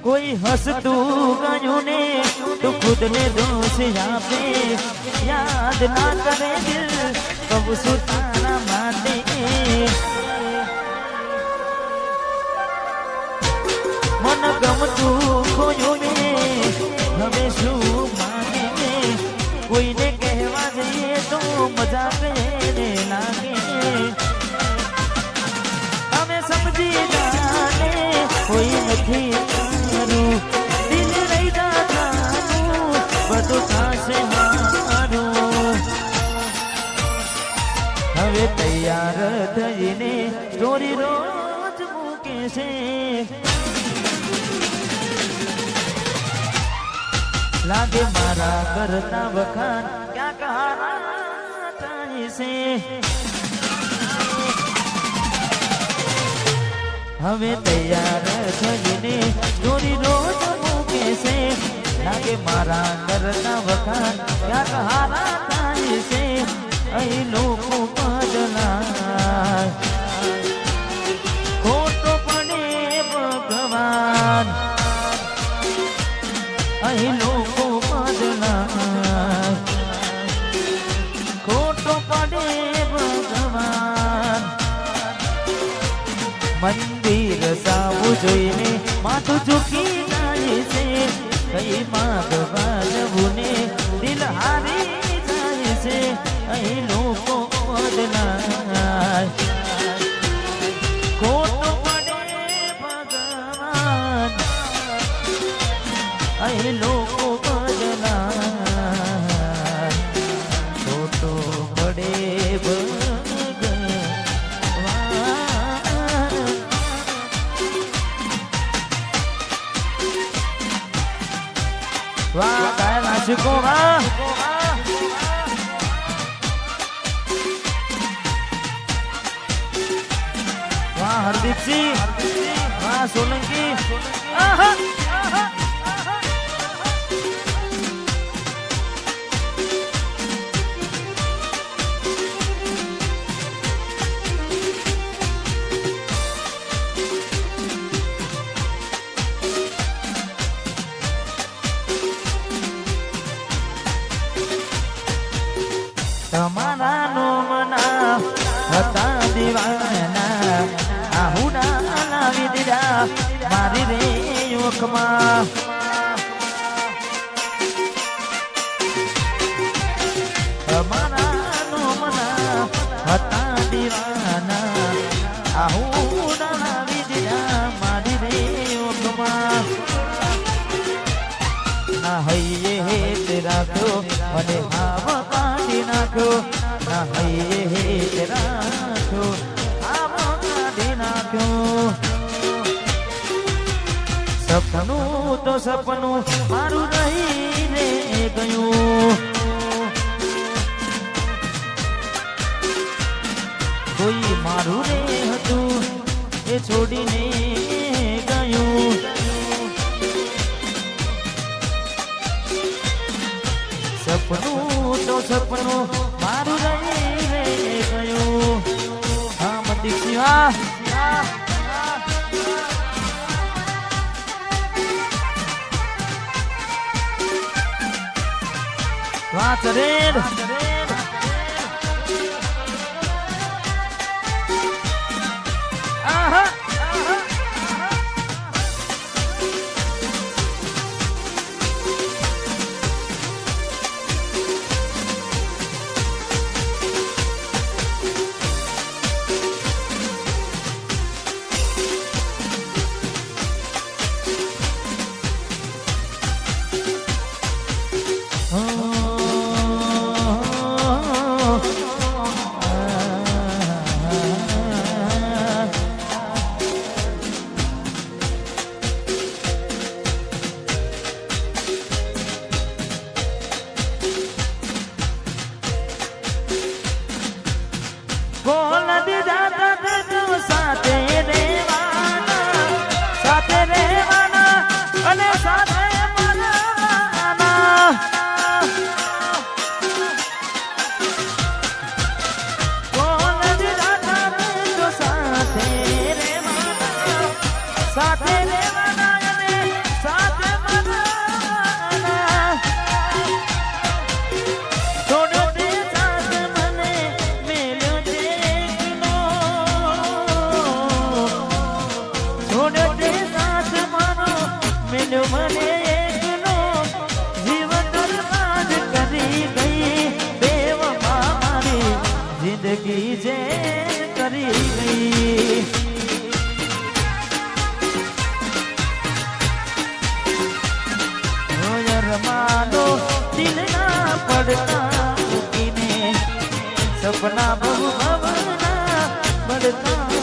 कोई हंसतू गयूं ने तो खुद ने दोष आपे याद ना करे दिल कब सुतारा माटे मन गमतू खोयो ने हवे शू माने कोई ने कहवा जइए तो मजा करे लागे हमें समझी जाने कोई नहीं करूं दिल नहीं जाऊं બધું થાશે મારું હવે તૈયાર થઈને સ્ટોરી રોજ મૂકે છે લાગે મારા કરતા વખાણ ક્યાં કહારા થાય છે હવે તૈયાર થઈને સ્ટોરી રોજ મૂકે છે લાગે મારા કરતા વખાણ ક્યાં કહારા થાય છે અહીં લોકો બદલાય ખોટો પડે ભગવાન અહીં લોકો બદલાય ખોટો પડે ભગવાન મંદિર સાવું જોઈને માથું ઝૂકી જાય છે કઈ માગવા જવું ને દિલ હારી જાય છે અહીં લોકો બદલાય ખોટો પડે ભગવાન અહીં લોકો બદલાય ખોટો પડે વાહ ગાય નાસિકો વાહ વાહ હરદીપસિંહ વાહ સોલંકી આહા તમારા નોમના હતા દીવાના આહુડા લાવી દીધા મારી રે યોખમાં તમારા નોમના હતા દીવાના આહુડા લાવી દીધા મારી રે યોખમાં ના હૈયે હેત રાખ્યો અને હાવ કાઢી નાખ્યો ના હૈયે હેત રાખ્યો હાવ કાઢી નાખ્યો સપનું તો સપનું મારું રહીને ગયું કોઈ મારું રે હતું એ છોડીને ગયું સપનું તો સપનું મારું રહીને ગયું હા મદીક્ષી વાહ વાહ ચરેડ આહા કરી ગઈ રમાનો દિલના પડતા મૂકીને સપના બહુ ભવના પડતા